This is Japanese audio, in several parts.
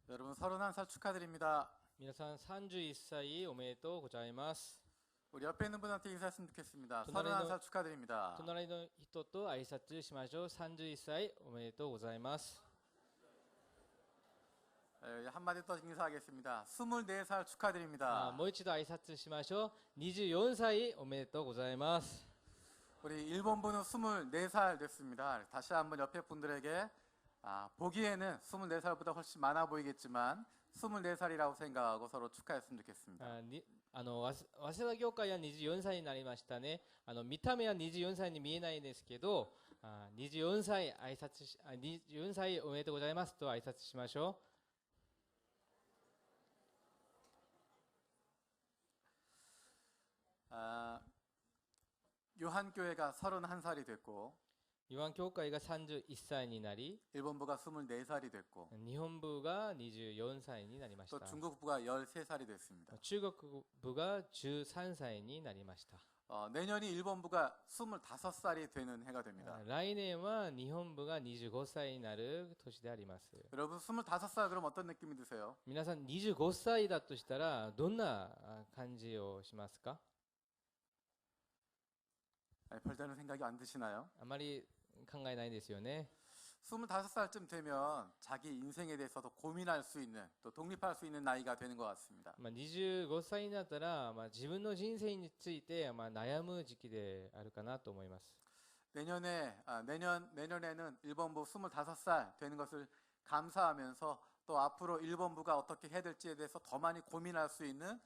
여러분 31살 축하드립니다. 皆さん31歳おめでとうございます。 우리 옆에 있는 분한테 인사했으면 좋겠습니다.隣の 31살 축하드립니다. 隣の人と挨拶しましょう。31歳おめでとうございます。 한마디 더 인사하겠습니다. 24살 축하드립니다. もう一度挨拶しましょう。24歳おめでとうございます。 우리 일본분은 24살 됐습니다. 다시 한번 옆에 분들에게 보기에는 24살보다 훨씬 많아 보이겠지만 24살이라고 생각하고 서로 축하했으면 좋겠습니다. 早稲田業界は24歳になりましたね。見た目は24歳に見えないんですけど、24歳24歳おめでとうございますと挨拶しましょう。 요한교회가 31살이 됐고 ヨハン教会が31歳になり、 일본부가 24살이 됐고 日本部が24歳になりまし 또 た。 중국부가 13살이 됐습니다. 中国部が13歳になりました。 내년이 일본부가 25살이 되는 해가 됩니다. 来年は日本部が25歳になる年であります。 여러분 25살 그럼 어떤 느낌이 드세요? 皆さん25歳だとしたらどんな感じをしますか？ 별다른 생각이 안 드시나요? あまり考えないですよね。 25살쯤 되면 자기 인생에 대해서도 고민할 수 있는 또 독립할 수 있는 나이가 되는 것 같습니다. 25歳になったら、自分の人生について、悩む時期であるかなと思います。 내년에는 일본부 25살 되는 것을 감사하면서 또 앞으로 일본부가 어떻게 해야 될지에 대해서 더 많이 고민할 수 있는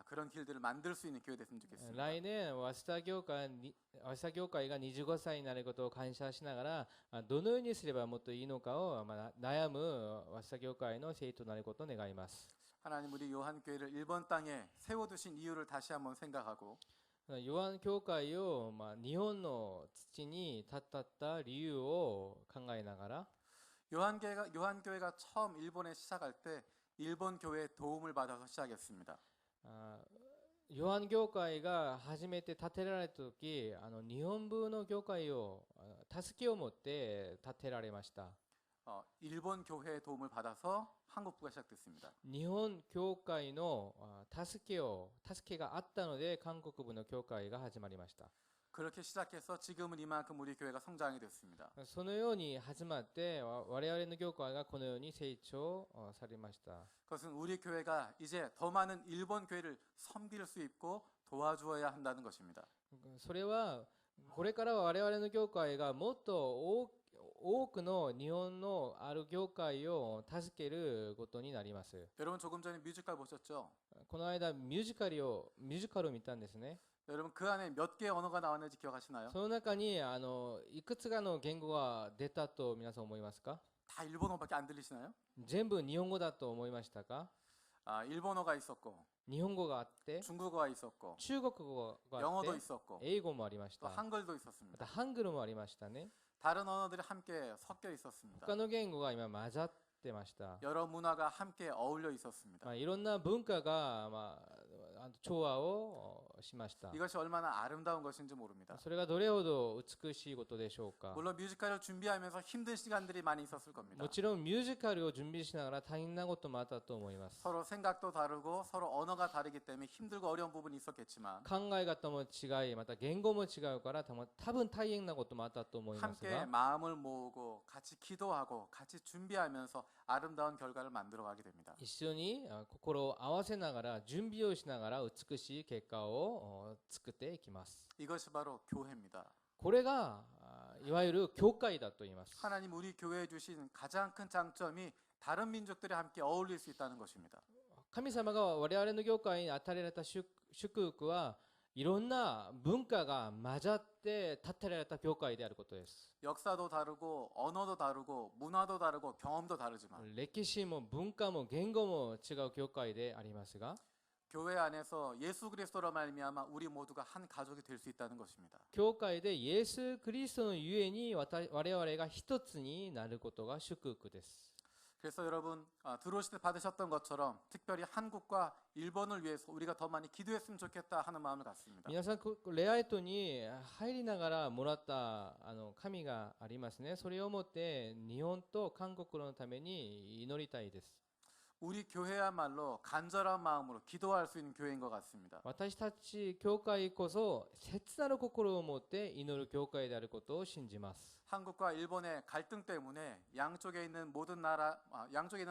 그런 길들을 만들 수 있는 기회 됐으면 좋겠습니다. 来年早稲田業界が25歳になることを感謝しながら、どのようにすればもっといいのかを悩む早稲田業界の生徒となることを願います。 하나님 우리 요한교회를 일본 땅에 세워두신 이유를 다시 한번 생각하고 ヨハン教会を、日本の土に立った理由を考えながら、 요한교회가 처음 일본에 시작할 때 일본 교회의 도움을 받아서 시작했습니다. ヨハン教会が初めて建てられた時、日本部の教会を助けを持って建てられました。 일본 교회의 도움을 받아서 한국부가 시작됐습니다. 日本教会の助けがあったので韓国部の教会が始まりました。 그렇게 시작해서 지금은 이만큼 우리 교회가 성장이 됐습니다. そのように始まって我々の教会がこのように成長されました。 그것은 우리 교회가 이제 더 많은 일본 교회를 섬길 수 있고 도와주어야 한다는 것입니다. それはこれからは我々の教会がもっと多くの日本のある教会を助けることになります。 여러분 조금 전에 뮤지컬 보셨죠? この間ミュージカルを見たんですね。 여러분 그 안에 몇 개의 언어가 나왔는지 기억하시나요? その中にいくつかの言語が出たと皆さん思いますか？ 다 일본어밖에 안 들리시나요? 全部日本語だと思いましたか？ 일본어가 있었고 日本語があって 중국어가 있었고 中国語があっ 영어도 て 있었고 英語もありまし 또 た。 한글도 ま 있었습니다. たハングルもありましたね。 다른 언어들이 함께 섞여 있었습니다. 他の言語が今混ざってました。 여러 문화가 함께 어울려 있었습니다. いろんな文化が調和をしました。 이것이 얼마나 아름다운 것인지 모릅니다. それがどれほど美しいことでしょうか。 물론 뮤지컬을 준비하면서 힘든 시간들이 많이 있었을 겁니다. もちろんミュージカルを準備しながら大変なこともあったと思います。 서로 생각도 다르고 서로 언어가 다르기 때문에 힘들고 어려운 부분이 있었겠지만 考え方も違い、また言語も違うから多分大変なこともあったと思いますが、 함께 마음을 모으고 같이 기도하고 같이 준비하면서 아름다운 결과를 만들어가게 됩니다. 一緒に心を合わせながら準備をしながら美しい結果を作っていきます。 이것이 바로 교회입니다. これがいわゆる教会だと言います。 하나님 우리 교회에 주신 가장 큰 장점이 다른 민족들이 함께 어울릴 수 있다는 것입니다. 神様が我々の業界に与えられた祝福はいろんな文化が混ざって建てられた教会であることです。 역사도 다르고 언어도 다르고 문화도 다르고 경험도 다르지만 歴史も文化も言語も違う教会でありますが、 교회 안에서 예수 그리스도로 말미암아 우리 모두가 한 가족이 될 수 있다는 것입니다. 教会でイエス・クリストのゆえに我々が一つになることが祝福です。 그래서 여러분 들어오실 때 받으셨던 것처럼 특별히 한국과 일본을 위해서 우리가 더 많이 기도했으면 좋겠다 하는 마음을 갖습니다. 皆さんレアイトに入りながらもらった神がありますね。それをもって日本と韓国のために祈りたいです。 우리 교회야말로 간절한 마음으로 기도할 수 있는 교회인 것 같습니다. 私たち教会こそ切なる心を持って祈る教会であることを信じます。 한국과 일본의 갈등 때문에 양쪽에 있는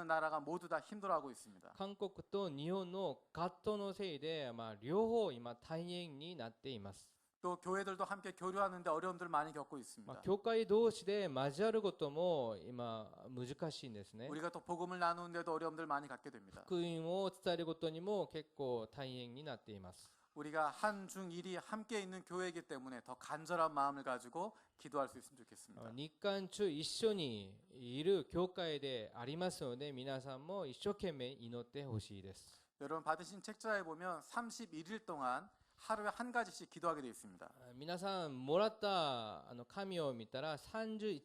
나라가 모두 다 힘들어하고 있습니다. 韓国と日本の葛藤のせいで、両方今大変になっています。 또 교회들도 함께 교류하는데 어려움들을 많이 겪고 있습니다. 教会同士で交わることも今難しいんですね。 우리가 또 복음을 나누는데도 어려움들을 많이 갖게 됩니다. 福音を伝えることにも結構大変になっています。 우리가 한중일이 함께 있는 교회이기 때문에 더 간절한 마음을 가지고 기도할 수 있으면 좋겠습니다. 日韓中一緒にいる教会でありますので、皆さんも一生懸命祈ってほしいです。 여러분 받으신 책자에 보면 31일 동안 하루에 한 가지씩 기도하게 되어 있습니다. 皆さんもらった紙を見たら31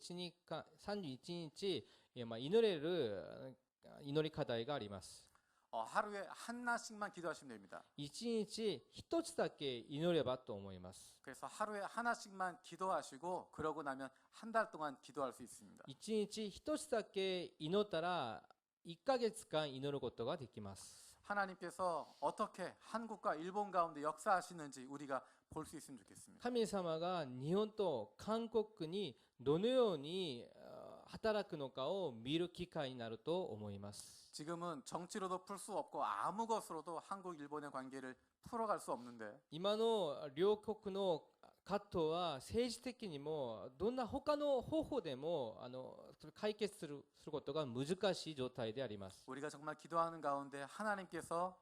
日祈れる祈り課題があります。 하루에 하나씩만 기도하시면 됩니다. 一日一つだけ祈ればと思います。 그래서 하루에 하나씩만 기도하시고 그러고 나면 한 달 동안 기도할 수 있습니다. 一日一つだけ祈ったら1ヶ月間祈ることができます。 하나님께서 어떻게 한국과 일본 가운데 역사하시는지 우리가 볼 수 있으면 좋겠습니다. 神様が日本と韓国にどのように働くのかを見る機会になると思います。 지금은 정치로도 풀 수 없고 아무 것으로도 한국 일본의 관계를 풀어갈 수 없는데 今の両国の葛藤は政治的にもどんな他の方法でも解決することが難しい状態であります。 우리가 정말 기도하는 가운데 하나님께서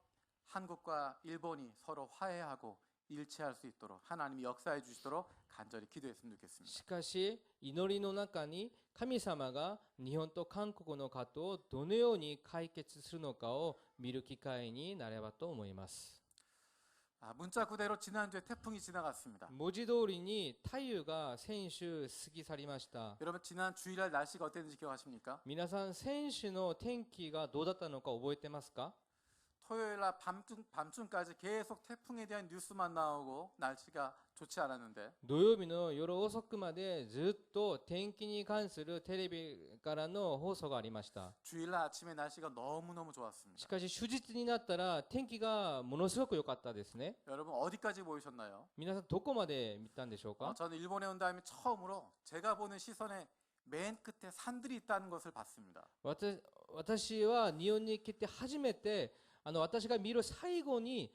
한국과 일본이 서로 화해하고 일치할 수 있도록 하나님이 역사해 주시도록 간절히 기도했으면 좋겠습니다. しかし祈りの中に神様が日本と韓国の葛藤をどのように解決するのかを見る機会になればと思います。 문자 그대로 지난주에 태풍이 지나갔습니다. 文字通りに太陽が先週過ぎ去りました。 여러분 지난 주일날 날씨가 어땠는지 기억하십니까? 皆さん先週の天気がどうだったのか覚えてますか？ 토요일날 밤중까지 계속 태풍에 대한 뉴스만 나오고 날씨가 좋지 않았는데 土曜日の夜遅くまでずっと天気に関するテレビからの放送がありました。 주일날 아침에 날씨가 너무너무 좋았습니다. しかし終日になったら天気がものすごく良かったですね。 여러분 어디까지 보이셨나요? 皆さんどこまで見たんでしょうか？ 저는 일본에 온 다음에 처음으로 제가 보는 시선에 맨 끝에 산들이 있다는 것을 봤습니다. 私は日本に来て初めて私が見る最後に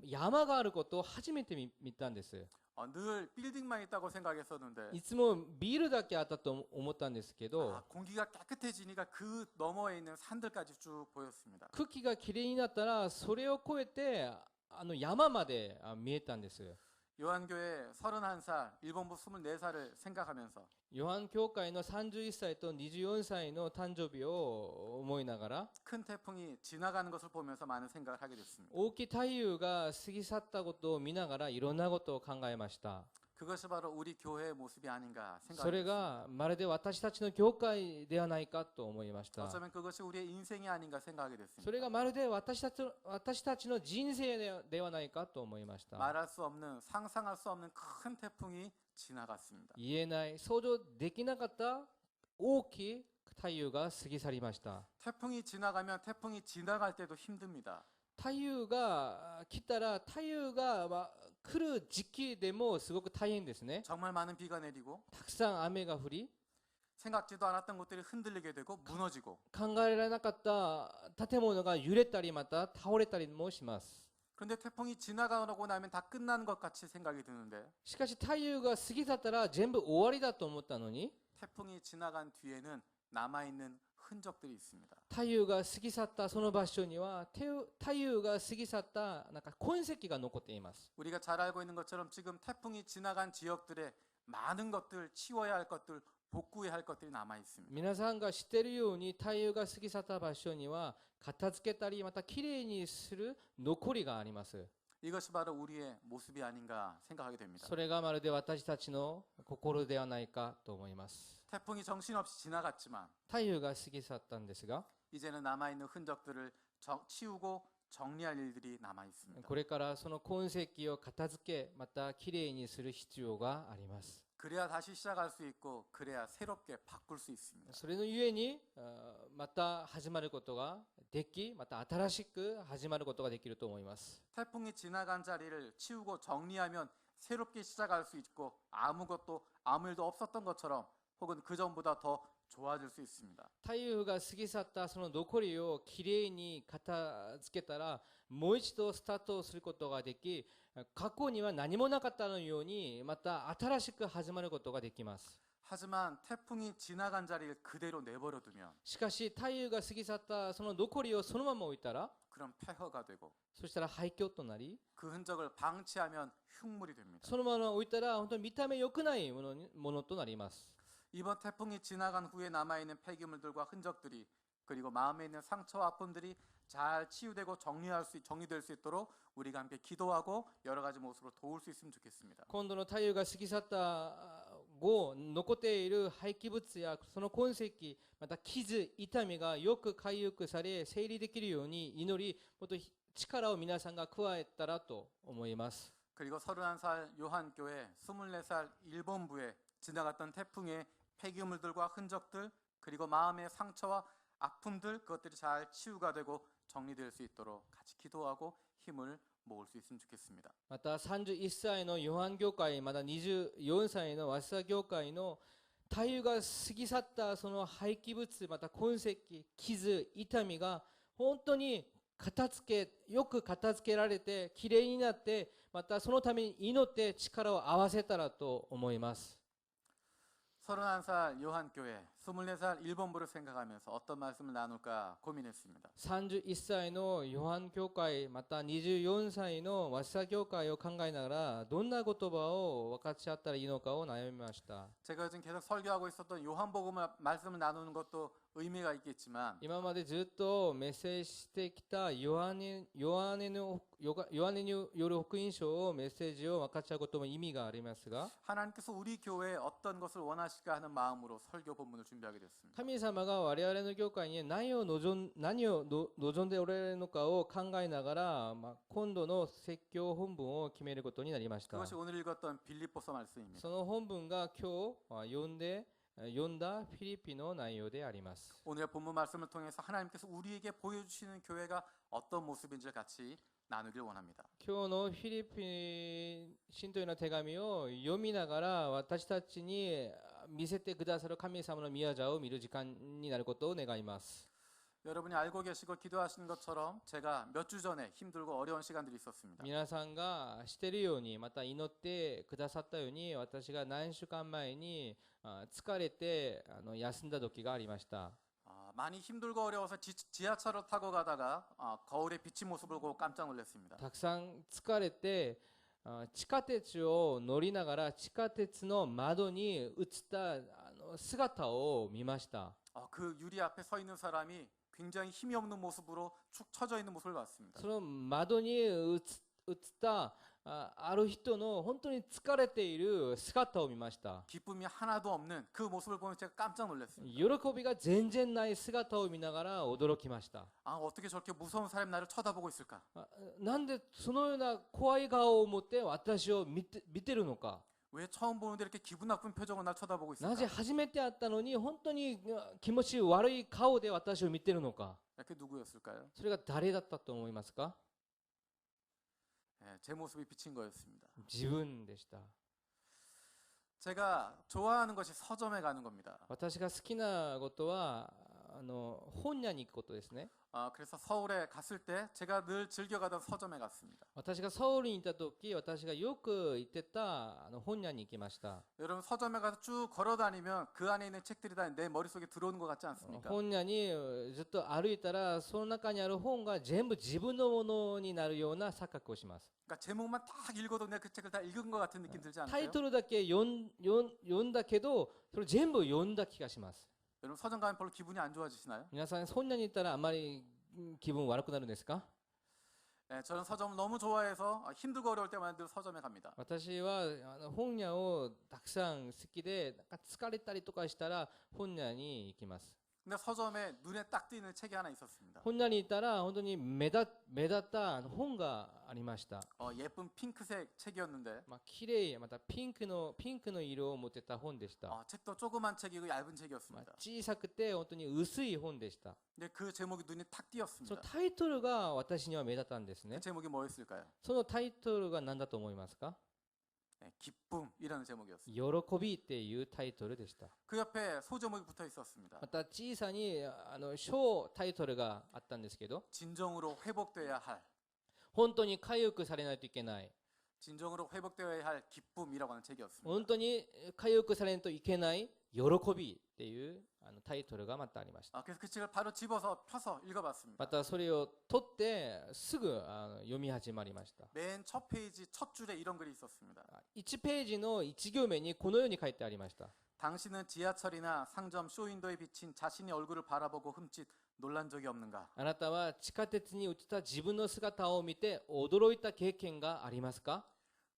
山があることを初めて見たんです。 늘 빌딩만 있다고 생각했었는데 いつもビルだけあったと思ったんですけど、 공기가 깨끗해지니까 그 너머에 있는 산들까지 쭉 보였습니다. 空気がきれいになったらそれを越えて山まで見えたんです。 요한교회 31살, 일본부 24살을 생각하면서 ヨハン教会の31歳と24歳の誕生日を思いながら 큰 태풍이 지나가는 것을 보면서 많은 생각을 하게 됐습니다. 大きい太陽が過ぎ去ったことを見ながらいろんなことを考えました。 그것이 바로 우리 교회의 모습이 아닌가 それ 생각합니다. がまるで私たちの教会ではないかと思いました。 어쩌면 그것이 우리의 인생이 아닌가 생각하게 そ 됐습니다. れがまるで私たちの人生ではないかと思いました。 말할 수 없는, 상상할 수 없는 큰 태풍이 지나갔습니다. 言えない、想像できなかった大きい太陽が過ぎ去りました。 태풍이 지나가면 태풍이 지나갈 때도 힘듭니다. 太陽が来たら太陽が来る時期でもすごく大変ですね。 정말 많은 비가 내리고 たくさん雨が降り、 생각지도 않았던 것들이 흔들리게 되고 무너지고 考えられなかった建物が揺れたりまた倒れたりもします。 그런데 태풍이 지나가고 나면 다 끝난 것 같이 생각이 드는데 しかし太陽が過ぎ去ったら全部終わりだと思ったのに、 태풍이 지나간 뒤에는 남아있는 흔적들이 있습니다. 太陽が過ぎ去ったその場所には太陽が過ぎ去った痕跡が残っています。 우리가 잘 알고 있는 것처럼 지금 태풍이 지나간 지역들에 많은 것들, 치워야 할 것들, 복구해야 할 것들이 남아 있습니다. 皆さんが知っているように太陽が過ぎ去った場所には片付けたりまたきれいにする残りがあります。 이것이 바로 우리의 모습이 아닌가 생각하게 됩니다. それがまるで私たちの心ではないかと思います。 태풍이 정신없이 지나갔지만 太陽が過ぎ去ったんですが、 이제는 남아있는 흔적들을 치우고 정리할 일들이 남아 있습니다. これからその痕跡を片付けまたきれいにする必要があります。 그래야 다시 시작할 수 있고 그래야 새롭게 바꿀 수 있습니다. それのゆえにまた始まることができまた新しく始まることができると思います。 태풍이 지나간 자리를 치우고 정리하면 새롭게 시작할 수 있고 아무 일도 없었던 것처럼 혹은 그 전보다 더 좋아질 수 있습니다. 台風が過ぎ去ったその残りをきれいに片付けたらもう一度スタートすることができ、過去には何もなかったのようにまた新しく始まることができます。 하지만 태풍이 지나간 자리를 그대로 내버려 두면 しかし台風が過ぎ去ったその残りをそのまま置いたら 그럼 폐허가 되고 そしたら廃墟となり 그 흔적을 방치하면 흉물이 됩니다. そのまま置いたら本当に見た目良くないものとなります。 이번 태풍이 지나간 후에 남아있는 폐기물들과 흔적들이 그리고 마음에 있는 상처와 아픔들이 잘 치유되고 정리될 수 있도록 우리가 함께 기도하고 여러 가지 모습으로 도울 수 있으면 좋겠습니다. 今度の太陽が過ぎ去った後残っている廃棄物やその痕跡また傷痛みがよく回復され整理できるように祈りもっと力を皆さんが加えたらと思います。 그리고 31살 요한교회 24살 일본부에 지나갔던 태풍의 폐기물들과 흔적들 그리고 마음의 상처와 아픔들 그것들이 잘 치유가 되고 정리될 수 있도록 같이 기도하고 힘을 모을 수 있으면 좋겠습니다. また31歳のヨハン教会また24歳の早稲田教会の太陽が過ぎ去ったその廃棄物また痕跡傷痛みが本当によく片付けられてきれいになってまたそのために祈って力を合わせたらと思います。 31살 요한교회 24살 일본부를 생각하면서 어떤 말씀을 나눌까 고민했습니다. 31歳のヨハン教会また24歳の早稲田教会を考えながらどんな言葉を分かち合ったらいいのかを悩みました。 제가 요즘 계속 설교하고 있었던 요한복음 말씀을 나누는 것도 의미가 있겠지만 今までずっとメッセージしてきたヨハネによる福音書をメッセージを分かち合うことも意味がありますが 하나님께서 우리 교회에 어떤 것을 원하실까 하는 마음으로 설교 본문을 준비하게 됐습니다. 神様が我々の教会に何を望んでおられるのかを考えながら、今度の説教本文を決めることになりました。 그것이 오늘 읽었던 빌립보서 말씀입니다. その本文が今日読んだフィリピの内容であります。 오늘 본문 말씀을 통해서 하나님께서 우리에게 보여주시는 교회가 어떤 모습인지 같이 나누길 원합니다. 今日のフィリピ信徒への手紙を読みながら私たちに見せてくださる神様の宮座を見る時間になることを願います。 여러분이 알고 계시고 기도하시는 것처럼 제가 몇 주 전에 힘들고 어려운 시간들이 있었습니다. 皆さんがしているようにまた祈ってくださったように私が何週間前に疲れて休んだ時がありました。 많이 힘들고 어려워서 지하철을 타고 가다가 거울에 비친 모습을 보고 깜짝 놀랐습니다. たくさん疲れて地下鉄を乗りながら地下鉄の窓に映った姿を見ました。 그 유리 앞에 서 있는 사람이 굉장히 힘이 없는 모습으로 축 처져 있는 모습을 봤습니다. その窓に映ったある人の本当に疲れている姿を見ました。 기쁨이 하나도 없는 그 모습을 보면 제가 깜짝 놀랐습니다. 喜びが全然ない姿を見ながら驚きました。 어떻게 저렇게 무서운 사람이 나를 쳐다보고 있을까? なんでそのような怖い顔を持って私を見てるのか。 왜 처음 보는데 이렇게 기분 나쁜 표정으로 날 쳐다보고 なぜ 있을까? 初めて会ったのに本当に気持ち悪い顔で私を見てるのか。 이렇게 누구였을까요? それが誰だったと思いますか。 제 모습이 비친 거였습니다. 自分でした。 제가 좋아하는 것이 서점에 가는 겁니다. 私が好きなことは本屋に行くことですね。 그래서 서울에 갔을 때 제가 늘 즐겨가던 서점에 갔습니다. 私がソウルにいた時私がよく行ってた本屋に行きました。 여러분 서점에 가서 쭉 걸어다니면 그 안에 있는 책들이 다 내 머릿속에 들어오는 것 같지 않습니까? 本屋にずっと歩いたらその中にある本が全部自分のものになるような錯覚をします。 그러니까 제목만 딱 읽어도 내가 그 책을 다 읽은 것 같은 느낌 들지 タイ 않으세요? トルだけ読んだけどそれ全部読んだ気がします。 여러분 서점 가면 별로 기분이 안 좋아지시나요? 皆さん本屋に行ったらあまり気分悪くなるんですか。 저는 서점을 너무 좋아해서 힘들고 어려울 때마다 늘 서점에 갑니다. 私は本屋をたくさん好きでなんか疲れたりとかしたら本屋に行きます。 근데 서점에 눈에 딱 띄는 책이 하나 있었습니다. 本屋に行ったら本当に目立った本がありました。 예쁜 핑크색 책이었는데 綺麗またピンクの色を持ってた本でした。 책도 조그만 책이고 얇은 小 책이었습니다. さくて本当に薄い本でした。 근데 그 제목이 눈에 탁 その 띄었습니다. タイトルが私には目立ったんです 그 ね。 제목이 뭐였을까요? そのタイトルが何だと思いますか？ 기쁨이라는 제목이었습니다. 喜びっていうタイトルでした。 그 옆에 소제목이 붙어 있었습니다. また小さに小タイトルがあったんですけど、 진정으로 회복돼야 할, 本当に回復されないといけない、 진정으로 회복되어야 할 기쁨이라고 하는 책이었습니다. 本当に回復されないといけない喜びっていうタイトルがまたありました。 그래서 그 책을 바로 집어서 펴서 읽어봤습니다. またそれを取ってすぐ読み始まりました。 맨 첫 페이지 첫 줄에 이런 글이 있었습니다. 1ページの1行目にこのように書いてありました。 당신은 지하철이나 상점 쇼윈도에 비친 자신의 얼굴을 바라보고 흠칫 놀란 적이 없는가? あなたは地下鉄に映った自分の姿を見て驚いた経験がありますか？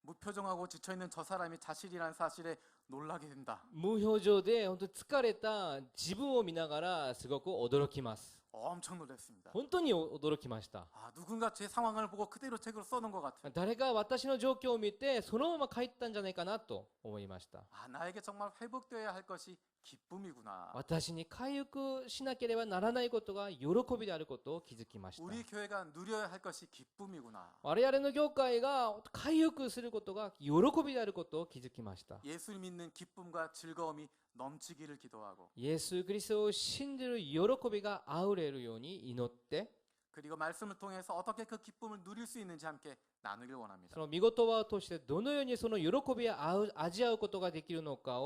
무표정하고 지쳐있는 저 사람이 자신이라는 사실에 놀라게 된다. 無表情で本当に疲れた自分を見ながらすごく驚きます。 엄청 놀랐습니다. 本当に驚きました。 누군가 제 상황을 보고 그대로 책으로 써놓은 것 같아요. 誰が私の状況を見てそのまま書いたんじゃないかなと思いました。 나에게 정말 회복되어야 할 것이 기쁨이구나. 私に回復しなければならないことが喜びであることを気づきました。 우리 교회가 누려야 할 것이 기쁨이구나. 我々の業界が回復することが喜びであることを気づきました。 예수를 믿는 기쁨과 즐거움이 넘치기를 기도하고 イエス・キリストを信じる喜びがあふれるように祈って、 그리고 말씀을 통해서 어떻게 그 기쁨을 누릴 수 있는지 함께 나누길 원합니다. その御言葉を通してどのようにその喜びを味わうことができるのか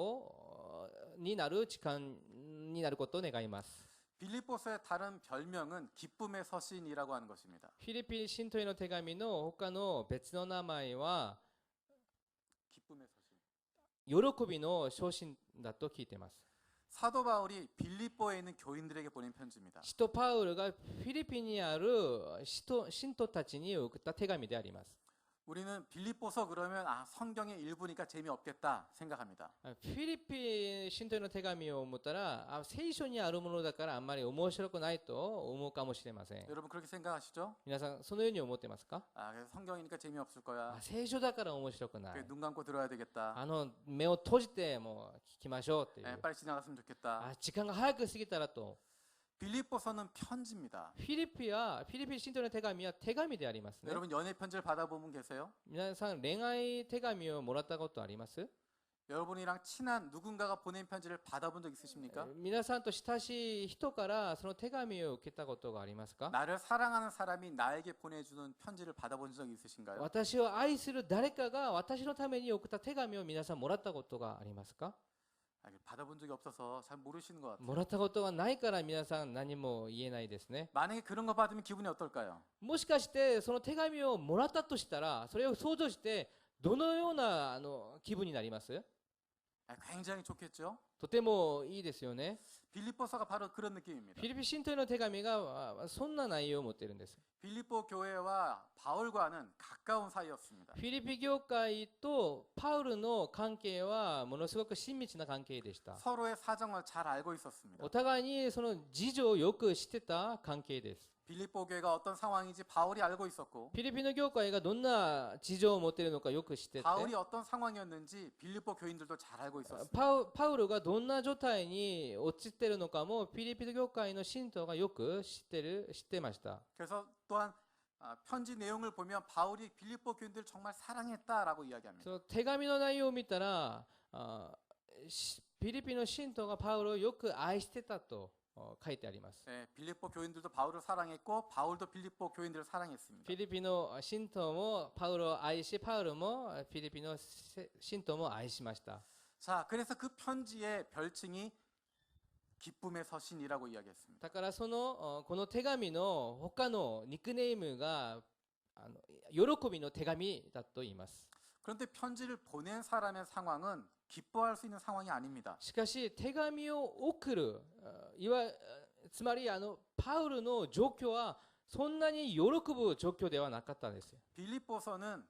になる時間になることを願います。 빌립보서의 다른 별명은 기쁨의 서신이라고 하는 것입니다. フィリピン信徒への手紙の他の別の名前は 기쁨의 서신. 喜びの書信だと聞いています。 사도 바울이 빌립보에 있는 교인들에게 보낸 편지입니다. 使徒パウルがフィリピンにある信徒たちに送った手紙であります。 우리는 빌립보서 그러면 성경의 일부니까 재미없겠다 생각합니다. フィリピン信徒への手紙を思ったら聖書にあるものだからあんまり面白くないと思うかもしれません。 여러분 그렇게 생각하시죠? 皆さんそのように思ってますか？ 그래서 성경이니까 재미없을 거야. 聖書だから面白くない。 눈 감고 들어야 되겠다. 目を閉じてもう聞きましょうっていう。 빨리 지나갔으면 좋겠다. 時間が早く過ぎたらと。 빌립보서는 편지입니다. フィリピン信徒の手紙は手紙でありますね。 여러분 연애 편지를 받아보면 계세요? 皆さん恋愛手紙をもらったことあります？ 여러분이랑 친한 누군가가 보낸 편지를 받아본 적 있으십니까? 皆さんと親しい人からその手紙を受けたことがありますか？ 나를 사랑하는 사람이 나에게 보내주는 편지를 받아본 적 있으신가요? 私を愛する誰かが私のために送った手紙を皆さんもらったことがありますか？ 받아본 적이 없어서 잘 모르시는 것 같아요. もらったことがないから皆さん何も言えないですね。 만약에 그런 거 받으면 기분이 어떨까요? もしかしてその手紙をもらったとしたらそれを想像してどのような気分になります？ 굉장히 좋겠죠? とてもいいですよね。 빌립보서가 바로 그런 느낌입니다. フィリピン信徒への手紙がそんな内容を持っているんです。 빌립보 교회와 바울과는 가까운 사이였습니다. フィリピン教会とパウルの関係はものすごく親密な関係でした。 서로의 사정을 잘 알고 있었습니다. お互いにその事情をよく知ってた関係です。 빌립보 교회가 어떤 상황인지 바울이 알고 있었고 フィリピンの教会がどんな事情を持っているのかよく知ってて、 바울이 어떤 상황이었는지 빌립보 교인들도 잘 알고 있었습니다. パウルがどんな状態に陥っているのかもフィリピン教会の信徒がよく知ってました。 그래서 또한 편지 내용을 보면 바울이 빌립보 교인들을 정말 사랑했다라고 이야기합니다. その手紙の内容を見たらフィリピンの信徒がパウルをよく愛してたと書いてあります。 네, 빌립보 교인들도 바울을 사랑했고 바울도 빌립보 교인들을 사랑했습니다. フィリピンの信徒もパウルを愛し、パウルもフィリピンの信徒も愛しました。 자, 그래서 그 편지의 별칭이 기쁨의 서신이라고 이야기했습니다. だからこの手紙の他のニックネームが喜びの手紙だと言います。 그런데 편지를 보낸 사람의 상황은 기뻐할 수 있는 상황이 아닙니다. しかし手紙を送るつまりパウルの状況はそんなに喜ぶ状況ではなかったんです。 빌립보서는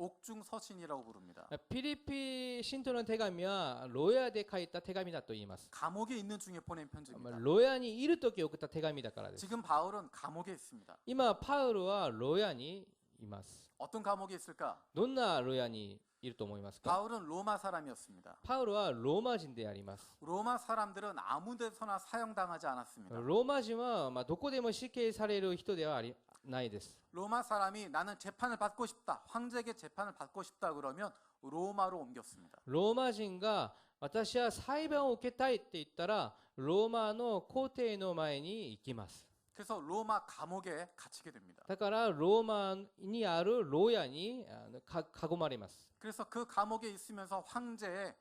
옥중서신이라고 부릅니다. ピリピ信徒の手紙は牢屋で書いた手紙だと言います。 감옥에 있는 중에 보낸 편지입니다. 牢屋にいる時送った手紙だからです。 지금 바울은 감옥에 있습니다. 今パウロは牢屋にいます。 어떤 감옥에 있을까? どんな牢屋にいると思いますか？ 바울은 로마 사람이었습니다. パウロはローマ人であります。 로마 사람들은 아무 데서나 사형당하지 않았습니다. ローマ人はどこでも死刑される人ではないです。 로마 사람이 나는 재판을 받고 싶다. 황제에게 재판을 받고 싶다 그러면 로마로 옮겼습니다. ローマ人が私は裁判を受けたいって言ったらローマの皇帝の前に行きます。 그래서 로마 감옥에 갇히게 됩니다. だからローマにある牢屋に囲まれます。 그래서 그 감옥에 있으면서 황제의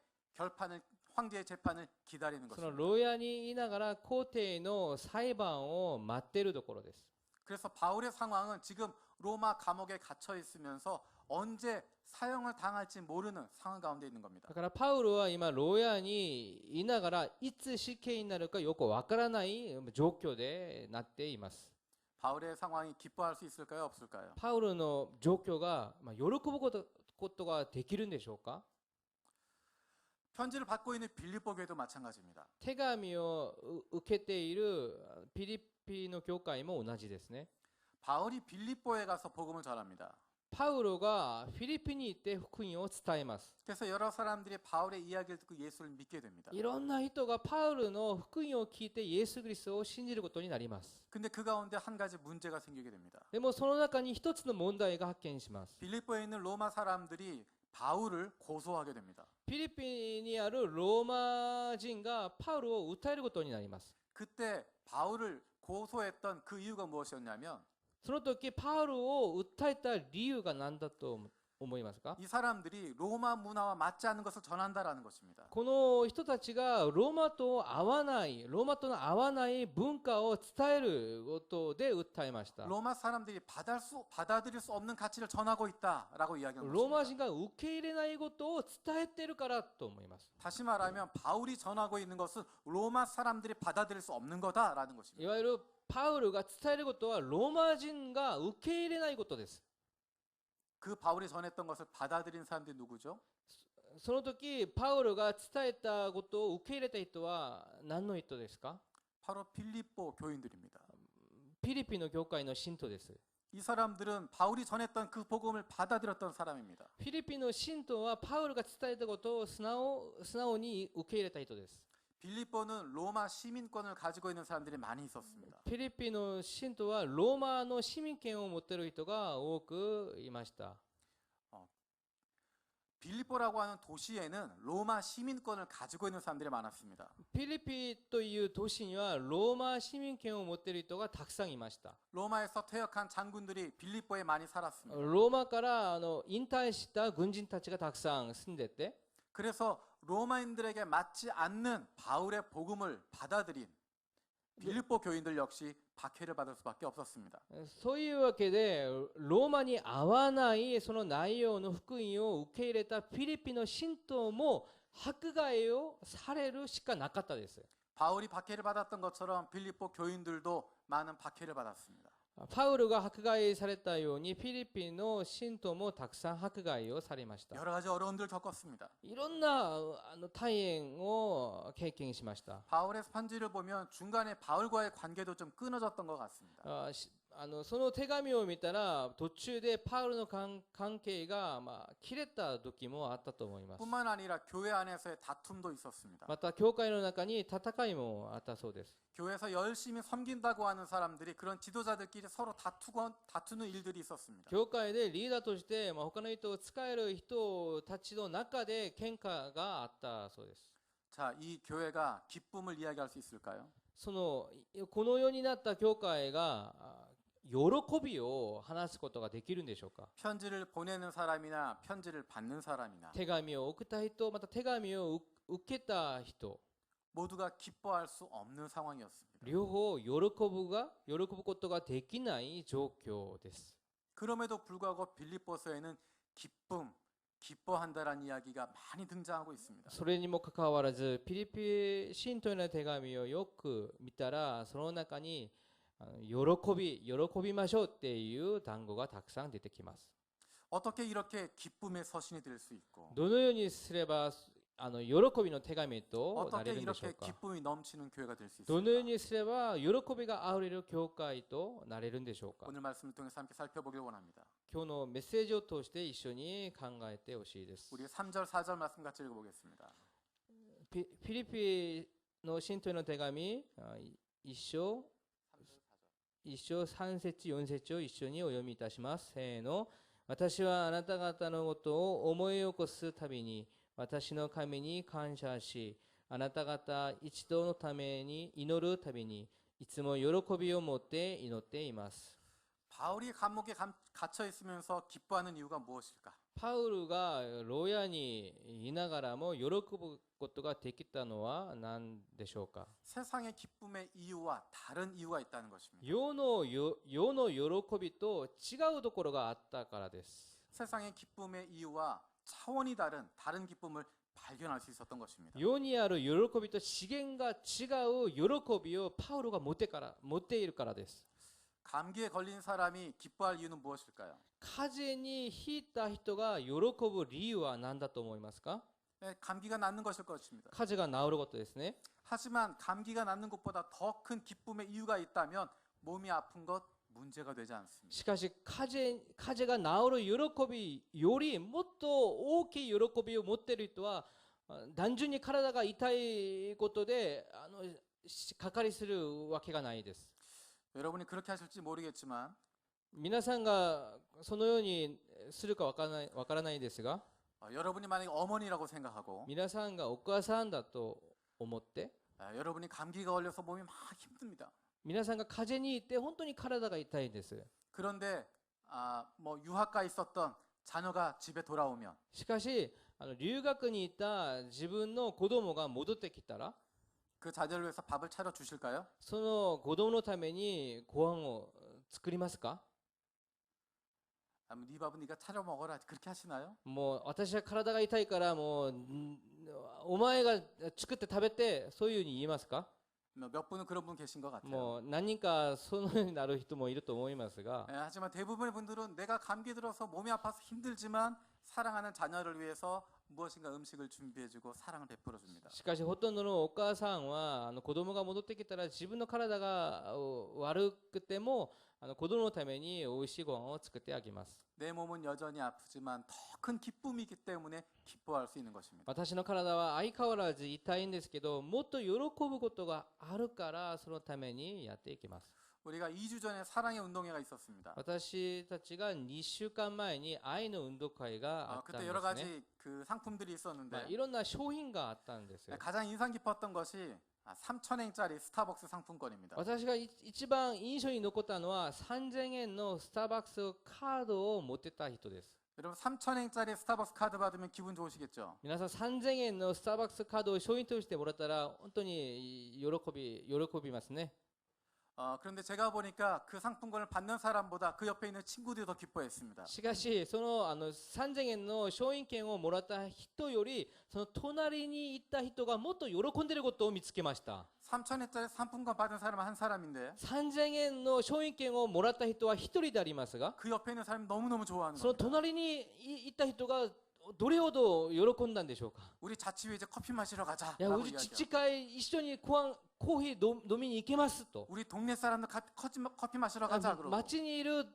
재판을 기다리는 その 것입니다. 牢屋にいながら皇帝の裁判を待っているところです。 그래서 바울의 상황은 지금 로마 감옥에 갇혀 있으면서 언제 사형을 당할지 모르는 상황 가운데 있는 겁니다. だからパウロは今牢屋にいながらいつ死刑になるかよくわからない状況でなっています。 바울의 상황이 기뻐할 수 있을까요? 없을까요? パウロの状況が喜ぶことができるんでしょうか？ 편지를 받고 있는 빌립보 교회도 마찬가지입니다. 手紙を受けているピリピの教会も同じですね。 바울이 빌립보에 가서 복음을 전합니다. パウロがフィリピに行って福音を伝えます。 그래서 여러 사람들이 바울의 이야기를 듣고 예수를 믿게 됩니다. いろんな人がパウロの福音を聞いてイエス・キリストを信じることになります。 근데 그 가운데 한 가지 문제가 생기게 됩니다. でもその中に一つの問題が発見します。 빌립보에 있는 로마 사람들이 바울을 고소하게 됩니다. フィリピにあるローマ人がパウロを訴えることになります。 그때 바울을 고소했던 그 이유가 무엇이었냐면 その時パウロを訴えた理由が何だと思いますか？ 이 사람들이 로마 문화와 맞지 않는 것을 전한다라는 것입니다. この人たちがローマとの合わない文化を伝えることで訴えました。 로마 사람들이 받아들일 수 없는 가치를 전하고 있다라고 이야기한 ローマ 것입니다. 人が受け入れないことを伝えてるからと思います。 다시 말하면 바울이 전하고 있는 것은 로마 사람들이 받아들일 수 없는 거다라는 い 것입니다. わゆるパウロが伝えることはローマ人が受け入れないことです。 그 바울이 전했던 것을 받아들인 사람들이 누구죠? その時パウロが伝えたことを受け入れた人は何の人ですか？ 바로 빌립보 교인들입니다. フィリピンの教会の信徒です。 이 사람들은 바울이 전했던 그 복음을 받아들였던 사람입니다. フィリピンの信徒はパウロが伝えたことを素直に受け入れた人です。 빌립보는 로마 시민권을 가지고 있는 사람들이 많이 있었습니다. フィリピンの信徒はローマの市民権を持っている人が多くいました。 빌립보라고 하는 도시에는 로마 시민권을 가지고 있는 사람들이 많았습니다. フィリピという都市にはローマ市民権を持っている人がたくさんいました。 로마에서 퇴역한 장군들이 빌립보에 많이 살았습니다. ローマから引退した軍人たちがたくさん住んでて、 그래서 로마인들에게 맞지 않는 바울의 복음을 받아들인 빌립보 교인들 역시 박해를 받을 수밖에 없었습니다. そういうわけでローマに合わないその内容の福音を受け入れたフィリピンの信徒も迫害をされるしかなかったです。 바울이 박해를 받았던 것처럼 빌립보 교인들도 많은 박해를 받았습니다. パウロが迫害されたようにフィリピンの信徒もたくさん迫害をされました。 여러 가지 어려움들을 겪었습니다. いろんな大変を経験しました。 바울의 편지를 보면 중간에 바울과의 관계도 좀 끊어졌던 것 같습니다. その手紙を見たら途中でパウロの関係が切れた時もあったと思います。 뿐만 아니라 교회 안에서의 다툼도 있었습니다. また教会の中に戦いもあったそうです。 교회에서 열심히 섬긴다고 하는 사람들이 그런 지도자들끼리 서로 다투는 일들이 있었습니다. 教会でリーダーとして他の人を使える人たちの中で喧嘩があったそうです。 자, 이 교회가 기쁨을 이야기할 수 있을까요? この世になった教会が喜びを話すことができるんでしょうか？ 편지를 보내는 사람이나 편지를 받는 사람이나 手紙を送った人、また手紙を受けた人、 모두가 기뻐할 수 없는 상황이었습니다. 両方喜ぶことができない状況です。 그럼에도 불구하고 빌립보서에는 기뻐한다라는 이야기가 많이 등장하고 있습니다. それにもかかわらず、ピリピ信徒への手紙をよく見たら、その中に喜びましょうっていう単語がたくさん出てきます。 어떻게 이렇게 기쁨의 서신이 될 수 있고 どのようにすれば喜びの手紙となれ 어떻게 るんでしょう 이렇게 か。 기쁨이 넘치는 교회가 될 수 どのよう 있을까? にすれば喜びがあふれる教会となれるんでしょうか。 오늘 말씀을 통해서 함께 살펴보길 원합니다. 今日のメッセージを通して一緒に考えてほしいです。 우리 3절, 4절 말씀 같이 읽어보겠습니다. フィリピの信徒への手紙一章3節4節を一緒にお読みいたします。せーの。私はあなた方のことを思い起こすたびに私の神に感謝し、あなた方一同のために祈るたびにいつも喜びを持って祈っています。 바울이 감옥에 갇혀 있으면서 기뻐하는 이유가 무엇일까? パウルが牢屋にいながらも喜ぶことができたのは何でしょうか。 세상의 기쁨의 이유와 다른 이유가 있다는 것입니다. 世の喜びと違うところがあったからです。 세상의 기쁨의 이유와 차원이 다른 기쁨을 발견할 수 있었던 것입니다. 世にある喜びと次元が違う喜びをパウロが持っているからです。 감기에 걸린 사람이 기뻐할 이유는 무엇일까요? 風邪にひいた人が喜ぶ理由は何だと思いますか。 네, 감기가 낫는 것일 것입니다. 風邪が治ることですね。 하지만 감기가 낫는 것보다 더 큰 기쁨의 이유가 있다면 몸이 아픈 것 문제가 되지 않습니다. しかし風邪が治る喜びよりもっと大きい喜びを持っている人は単純に体が痛いことでかかりするわけがないです。 여러분이 그렇게 하실지 모르겠지만 皆さんがそのようにするかわからないですが、 여러분이 만약에 어머니라고 생각하고 皆さんがお母さんだと思って、 여러분이 감기가 걸려서 몸이 막 힘듭니다. 皆さんが風邪にいて本当に体が痛いです。 그런데 뭐 유학가 있었던 자녀가 집에 돌아오면 しかし留学にいた自分の子供が戻ってきたら 그 자녀를 위해서 밥을 차려 주실까요? その子供のためにご飯を作りますか。 네 밥은 네가 차려 먹어라 그렇게 하시나요? もう私は体が痛いからもうお前が作って食べてそういうふうに言いますか。 몇 분은 그런 분 계신 것 같아요. もう何人かそのようになる人もいると思いますが、 하지만 대부분의 분들은 내가 감기 들어서 몸이 아파서 힘들지만 사랑하는 자녀를 위해서 무엇인가 음식을 준비해주고 사랑을 베풀어 줍니다. しかしほとんどのお母さんは子供が戻ってきたら自分の体が悪くても子供のために美味しいご飯を作ってあげます。 내 몸은 여전히 아프지만 더 큰 기쁨이기 때문에 기뻐할 수 있는 것입니다. 私の体は相変わらず痛いんですけど、もっと喜ぶことがあるからそのためにやっていきます。 우리가 2주 전에 사랑의 운동회가 있었습니다. 私たちが2週間前に愛の運動会があったん 그때 で 여러 すね。 가지 그 상품들이 있었는데 いろんな商品があったんですよ。 가장 인상 깊었던 것이 3,000엔짜리 스타벅스 상품권입니다. 私が一番印象に残ったのは3000円のスターバックスカードを持ってた人です。 여러분 3,000엔짜리 스타벅스 카드 받으면 기분 좋으시겠죠? 皆さん3000円のスターバックスカードを商品としてもらったら本当に喜びますね。 그런데 제가 보니까 그 상품권을 받는 사람보다 그 옆에 있는 친구들이 더 기뻐했습니다. しかしその3000円の商品券をもらった人よりその隣にいた人がもっと喜んでいることを見つけました。 3,000엔짜리 상품권 받은 사람은 한 사람인데 3000円の商品券をもらった人は一人でありますが、 그 옆에 있는 사람이 너무너무 좋아하는 その 겁니다. 隣にいた人がどれほど喜んだんでしょうか。 우리 자취회 이제 커피 마시러 가자. いや、 라고 うち 이야기하고. 父会一緒にコーヒー飲みに行けますと。 우리 동네 사람들 커피 마시러 가자. 그러고. 町にいる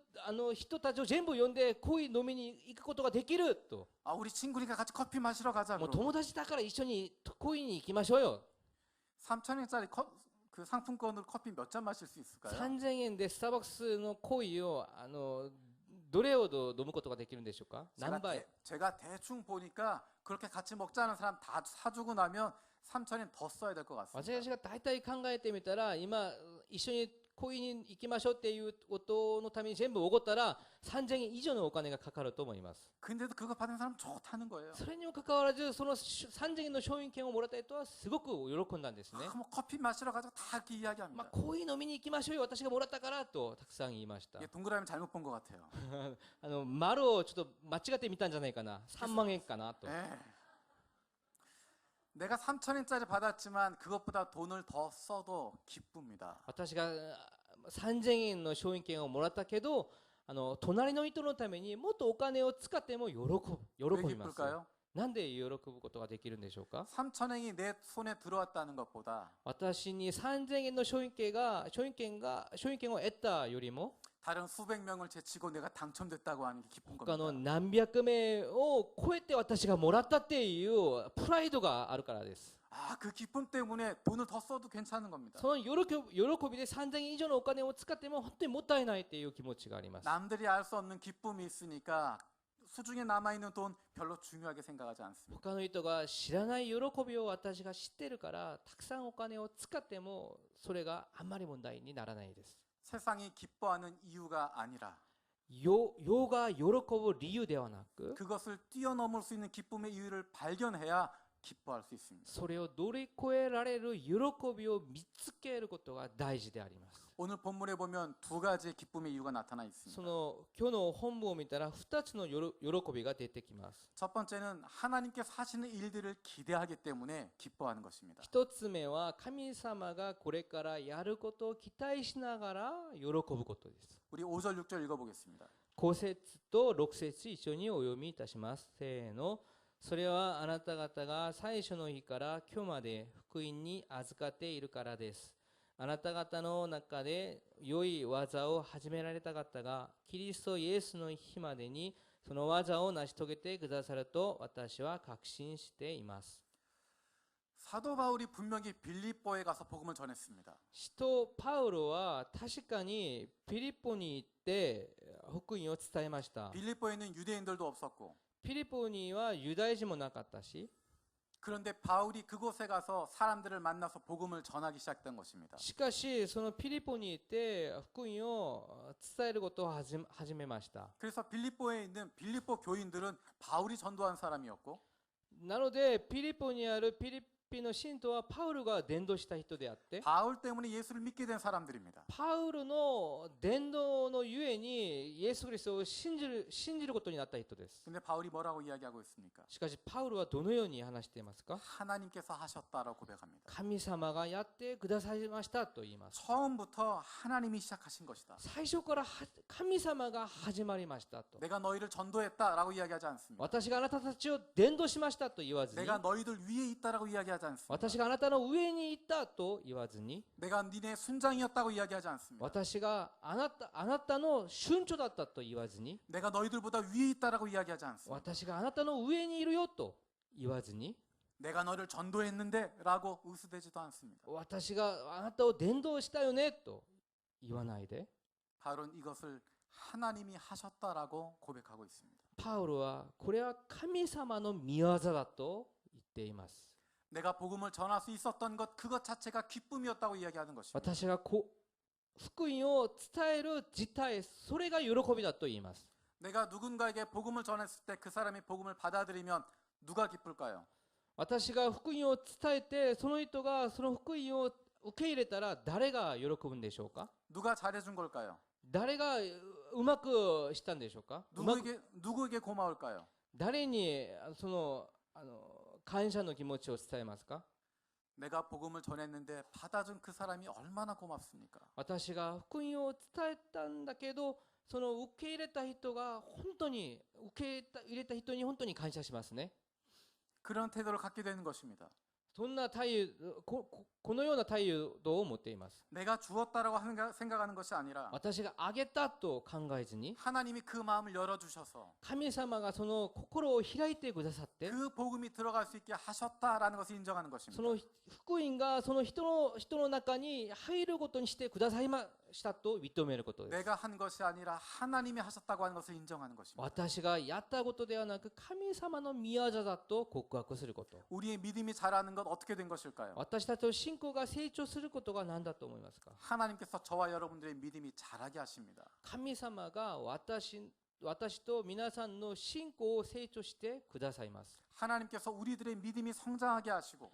人たちを全部呼んでコーヒー飲みに行くことができると。 우리 친구니까 같이 커피 마시러 가자. もう 그러고. 友達だから一緒にコーヒーに行きましょうよ。 3,000엔짜리 그 상품권으로 커피 몇 잔 마실 수 있을까요? 3000円でスターバックスのコーヒーをどれほど飲むことができるんでしょうか。何杯。 제가 대충 보니까 그렇게 같이 먹자는 사람 다 사주고 나면 3,000엔 더 써야 될 것 같습니다. 私が大体考えてみたら今一緒にコーヒーに行きましょうっていうことのために全部おごったら3000円以上のお金がかかると思います。 근데도 그거 받은 사람 좋다는 거예요. それにもかかわらずその3000円の商品券をもらった人はすごく喜んだんですね。 뭐 커피 마시러 가자 다 이렇게 まあ 이야기합니다. コーヒー飲みに行きましょうよ私がもらったからとたくさん言いました。 이게 동그라미 잘못 본 것 같아요. 丸をちょっと間違ってみたんじゃないかな。3万円かなと。 내가 3,000엔짜리 받았지만 그것보다 돈을 더 써도 기쁩니다. 私が3000円の商品券をもらったけど隣の人のためにもっとお金を使っても喜 왜 びます。 기쁠까요? なんで喜ぶことができるんでしょうか？ 3,000엔이 내 손에 들어왔다는 것보다 私に3000円の商品券を得たよりも 다른 수백 명을 제치고 내가 당첨됐다고 하는 게 기쁜 他の 겁니다. 何百名を超えて私がもらったっていうプライドがあるからです。 아, 그 기쁨 때문에 돈을 더 써도 괜찮은 겁니다. その喜びで3000円以上のお金を使っても本当にもったいないっていう気持ちがあります。 남들이 알 수 없는 기쁨이 있으니까 수중에 남아있는 돈 별로 중요하게 생각하지 않습니다. 他の人が知らない喜びを私が知ってるからたくさんお金を使ってもそれがあまり問題にならないです。 세상이 기뻐하는 이유가 아니라 世が喜ぶ理由ではなく 그것을 뛰어넘을 수 있는 기쁨의 이유를 발견해야 기뻐할 수 있습니다. それを乗り越えられる喜びを見つけることが大事であります。 오늘 본문에 보면 두 가지의 기쁨의 이유가 나타나 そ 있습니다. の今日の本文を見たら2つの喜びが出てきます。 첫 번째는 하나님께서 하시는 일들을 기대하기 때문에 기뻐하는 것입니다. 一つ目は神様がこれからやることを期待しながら喜ぶことです。 우리 5절 6절 읽어보겠습니다. 5節と6節一緒にお読みいたします。せーの。それはあなた方が最初の日から今日まで福音に預かっているからです。あなた方の中で良い技を始められた方がキリストイエスの日までにその技を成し遂げてくださると私は確信しています。 사도 바울이 분명히 빌립보에 가서 복음을 전했습니다. 使徒パウロは確かにピリポに行って福音を伝えました。 빌립보에는 유대인들도 없었고 ピリポにはユダヤ人もなかったし 그런데 바울이 그곳에 가서 사람들을 만나서 복음을 전하기 시작된 것입니다. しかしそのピリポに行って福音を伝えることを始めました。 그래서 빌립보에 있는 빌립보 교인들은 바울이 전도한 사람이었고 なのでピリポにあるピリピの信徒はパウルが伝道した人であって 바울 때문에 예수를 믿게 된 사람들입니다. パウルの伝道のゆえにイエス・キリストを信じることになった人です。 근데 바울이 뭐라고 이야기하고 있습니까? しかしパウルはどのように話していますか？ 하나님께서 하셨다라고 고백합니다. 神様がやってくださいましたと言います。 처음부터 하나님이 시작하신 것이다. 最初から神様が始まりましたと。 내가 너희를 전도했다라고 이야기하지 않습니다. 私があなたたちを伝道しましたと言わずに 내가 너희들 위에 있다라고 이야기하지 않습니다. 私があなたの上にいたと言わずに 내가 니네 순장이었다고 이야기하지 않습니다. 私があなたの春長だったと言わずに 내가 너희들보다 위에 있다라고 이야기하지 않습니다. 私があなたの上にいるよと言わずに 내가 너를 전도했는데라고 의수되지도 않습니다. 私があなたを伝道したよねと言わないで 바울은 이것을 하나님이 하셨다라고 고백하고 있습니다. パウロはこれは神様の御業だと言っています。 내가 복음을 전할 수 있었던 것 그것 자체가 기쁨이었다고 이야기하는 것입니다. 私が福音を伝える自体それが喜びだと言います。 내가 누군가에게 복음을 전했을 때 그 사람이 복음을 받아들이면 누가 기쁠까요? 私が福音を伝えてその人がその福音を受け入れたら誰が喜ぶんでしょうか？ 누가 잘해준 걸까요? 誰がうまくしたんでしょうか？ 누구에게 고마울까요? 誰にその感謝の気持ちを伝えますか？ 내가 복음을 전했는데 받아준 그 사람이 얼마나 고맙습니까? 私が福音を伝えたんだけどその受け入れた人が本当に本当に感謝しますね。 그런 태도를 갖게 되는 것입니다. そんなこのような態度を持っています。 내가 주었다라고 생각하는 것이 아니라 私があげたと考えずに 하나님이 그 마음을 열어주셔서 神様がその心を開いてくださって 그 복음이 들어갈 수 있게 하셨다라는 것을 인정하는 것입니다. その福音がその人の中に入ることにしてくださいましたと認めることです。 내가 한 것이 아니라 하나님이 하셨다고 하는 것을 인정하는 것입니다. 私がやったことではなく神様の御業だと告白すること。 우리의 믿음이 자라는 것 어떻게 된 것일까요? 私たちの信仰が成長することが何だと思いますか？ 하나님께서 저와 여러분들의 믿음이 자라게 하십니다. 神様が私と皆さんの信仰を成長してくださいます。 하나님께서 우리들의 믿음이 성장하게 하시고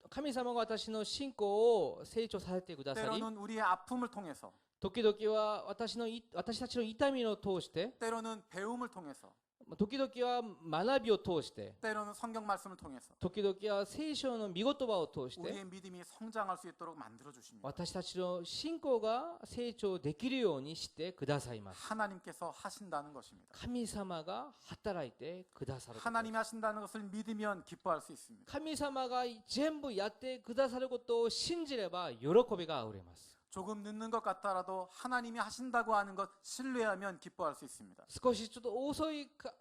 神様が私の信仰を成長させてくださり 때로는 우리의 아픔을 통해서 時々は私たちの痛みを通して 때로는 배움을 통해서 時々は学びを通して、 때로는 성경 말씀을 통해서 時々は聖書の御言葉を通して 우리의 믿음이 성장할 수 있도록 만들어 주십니다. 私たちの信仰が成長できるようにしてくださいます。 하나님께서 하신다는 것입니다. 神様が働いてくださることです。 하나님이 하신다는 것을 믿으면 기뻐할 수 있습니다. 神様が全部やってくださることを信じれば喜びがあふれます。 조금 늦는 것 같더라도 하나님이 하신다고 하는 것 신뢰하면 기뻐할 수 있습니다. 少しちょっと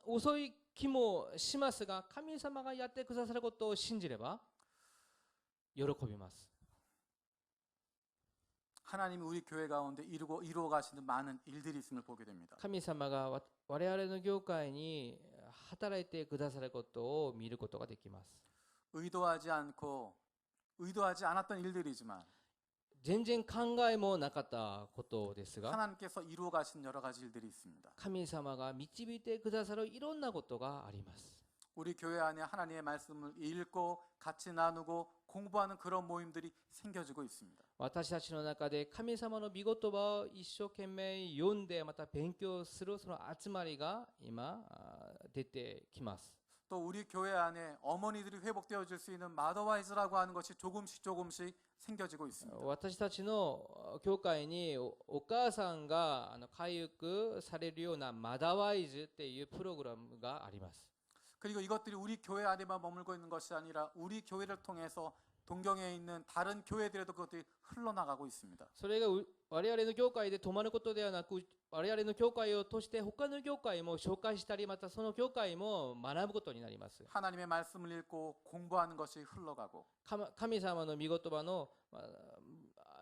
遅い気もしますが、神様がやってくださることを信じれば喜びます。 하나님이 우리 교회 가운데 이루어 가시는 많은 일들이 있음을 보게 됩니다. 神様が我々の業界に働いてくださることを見ることができます。 의도하지 않았던 일들이지만 全然考えもなかったことですが、 하나님께서 이루어 가신 여러 가지 일들이 있습니다. 神様が導いてくださるいろんなことがあります。 우리 교회 안에 하나님의 말씀을 읽고 같이 나누고 공부하는 그런 모임들이 생겨지고 있습니다. 私たちの中で神様の御言葉を一生懸命読んでまた勉強するその集まりが今出てきます。 또 우리 교회 안에 어머니들이 회복되어질 수 있는 마더와이즈라고 하는 것이 조금씩 생겨지고 있습니다. 私たちの教会にお母さんが回復されるようなマダワイズっていうプログラムがあります。 그리고 이것들이 우리 교회 안에만 머물고 있는 것이 아니라 우리 교회를 통해서 동경에 있는 다른 교회들에도 그것들이 흘러나가고 있습니다. それが我々の教会で止まることではなく、我々の教会を通して他の教会も紹介したり、またその教会も学ぶことになります。 하나님의 말씀을 읽고 공부하는 것이 흘러가고 神様の御言葉の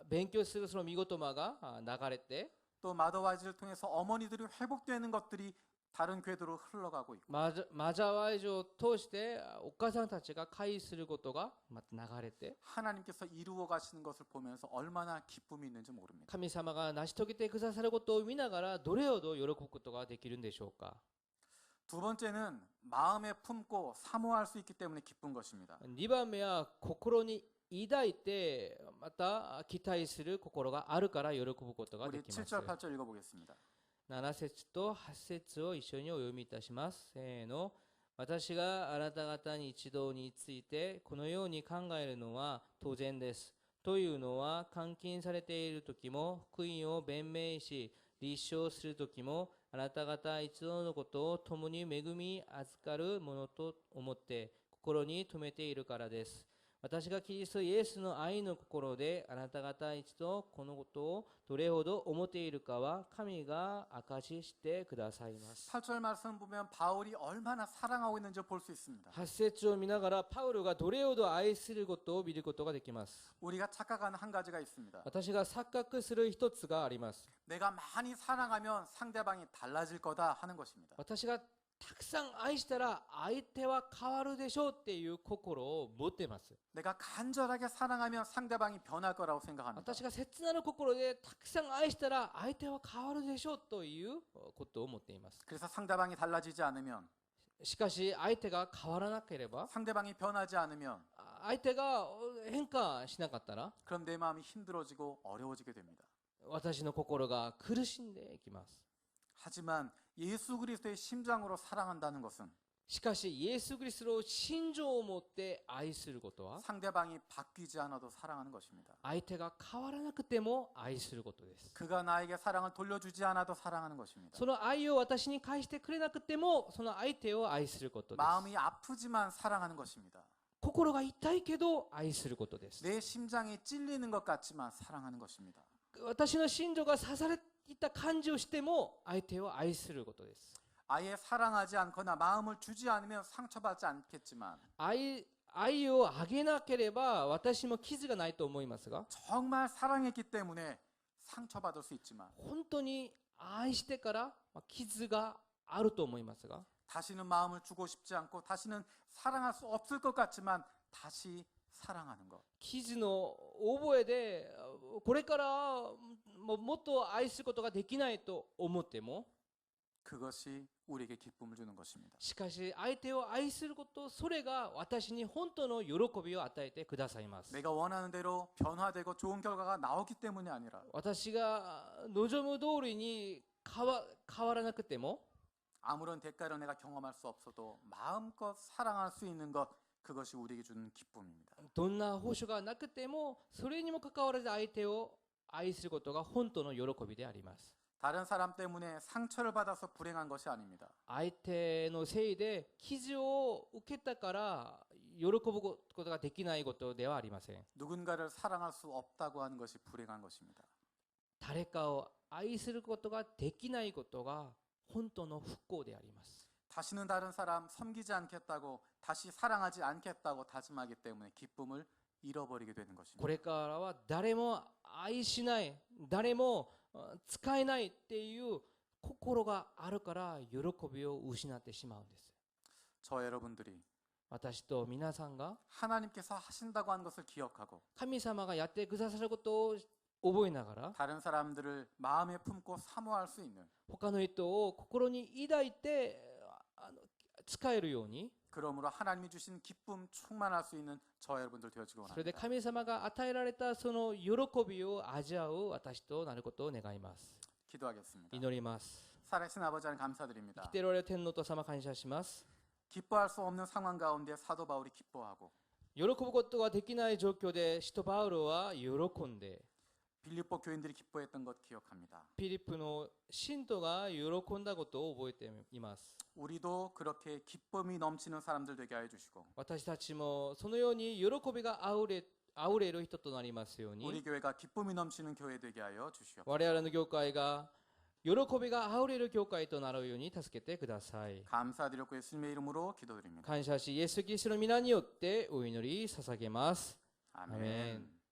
勉強するその御言葉が流れて、 또 마더와이즈를 통해서 어머니들이 회복되는 것들이 다른 교회들로 흘러가고 있고 マザワイズを通してお母さんたちが会することがまた流れて、 하나님께서 이루어 가시는 것을 보면서 얼마나 기쁨이 있는지 모릅니다. 神様が成し遂げてくださることを見ながらどれほど喜ぶことができるんでしょうか。 두 번째는 마음에 품고 사모할 수 있기 때문에 기쁜 것입니다. 2番目は心に抱いてまた期待する心があるから喜ぶことがで 우리 きます。 7절 8절 읽어보겠습니다. 7節と8節を一緒にお読みいたします。せーの。私があなた方に一同についてこのように考えるのは当然です。というのは監禁されている時も福音を弁明し立証する時もあなた方一同のことを共に恵み預かるものと思って心に留めているからです。私がキリストイエスの愛の心であなた方一度このことをどれほど思っているかは神が証ししてくださいます。 8절 말씀 보면 바울이 얼마나 사랑하고 있는지 볼 수 있습니다. 8節を見ながらパウロがどれほど愛することを見ることができます。 우리가 착각하는 한 가지가 있습니다. 私が錯覚する一つがあります。 내가 많이 사랑하면 상대방이 달라질 거다 하는 것입니다. 私がたくさん愛したら相手は変わるでしょうっていう心を持っています。 내가 간절하게 사랑하면 상대방이 변할 거라고 생각합니다. 私が切なる心でたくさん愛したら相手は変わるでしょうということを持っています。 그래서 상대방이 달라지지 않으면 しかし相手が変わらなければ 상대방이 변하지 않으면 相手が変化しなかったら 그럼 내 마음이 힘들어지고 어려워지게 됩니다. 私の心が苦しんでいきます。 하지만 예수 그리스도의 심장으로 사랑한다는 것은 しかしイエス・キリストの心情を持って愛することは 상대방이 바뀌지 않아도 사랑하는 것입니다. 相手が変わらなくても愛することです。 그가 나에게 사랑을 돌려주지 않아도 사랑하는 것입니다. その愛を私に返してくれなくてもその相手を愛することです。 마음이 아프지만 사랑하는 것입니다. 心が痛いけど愛することです。 내 심장이 찔리는 것 같지만 사랑하는 것입니다. 私の心情が刺されいった感じをしても相手を愛することです。 아예 사랑하지 않거나 마음을 주지 않으면 상처받지 않겠지만 愛をあげなければ私も傷がないと思いますが 정말 사랑했기 때문에 상처받을 수 있지만 本当に愛してから傷があると思いますが 다시는 마음을 주고 싶지 않고 다시는 사랑할 수 없을 것 같지만 다시 사랑하는 것. 傷の覚えでこれからもっと愛することができないと思っても 그것이 우리에게 기쁨을 주는 것입니다. しかし相手を愛することそれが私に本当の喜びを与えてくださいます。 내가 원하는 대로 변화되고 좋은 결과가 나오기 때문이 아니라 私が望む通りに変わらなくても 아무런 대가를 내가 경험할 수 없어도 마음껏 사랑할 수 있는 것, 그것이 우리에게 주는 기쁨입니다. どんな報酬がなくてもそれにもかかわらず相手を愛することが本当の喜びであります。 다른 사람 때문에 상처를 받아서 불행한 것이 아닙니다. 相手のせいで傷を受けたから喜ぶことができないことではありません。 누군가를 사랑할 수 없다고 하는 것이 불행한 것입니다. 誰かを愛することができないことが本当の不幸であります。 다시는 다른 사람 섬기지 않겠다고, 다시 사랑하지 않겠다고 다짐하기 때문에 기쁨을 잃어버리게 되는 こ 것입니다. れからは誰も愛しない、誰も使えないっていう心があるから喜びを失ってしまうんです。 저 여러분들이 私と皆さんが 하나님께서 하신다고 하는 것을 기억하고 神様がやってくださることを覚えながら 다른 사람들을 마음에 품고 사모할 수 있는 他の人を心に抱いて使えるように 그러므로 하나님이 주신 기쁨 충만할 수 있는 저 여러분들 되어지기 それで 원합니다. 神様が与えられたその喜びを味わう私となることを願います。 기도하겠습니다. 祈ります。 살아계신 아버지 하나님 生 감사드립니다. きておられる天皇と様感謝します。 기뻐할 수 없는 상황 가운데 사도 바울이 기뻐하고 喜ぶことができない状況で使徒パウロは喜んで 빌립보 교인들이 기뻐했던 것 기억합니다. ピリピの信徒が喜んだことを覚えています。 우리도 그렇게 기쁨이 넘치는 사람들 되게 하여 주시고 私たちもそのように喜びがあふれる人となりますよう 우리 に 교회가 기쁨이 넘치는 교회 되게 하여 주시옵소서. 我々の教会が喜びがあふれる教会となるように助けてください。 감사드렸고 예수님의 이름으로 기도드립니다. 感謝しイエス・キリストの皆によってお祈り捧げます。 아멘. 아멘.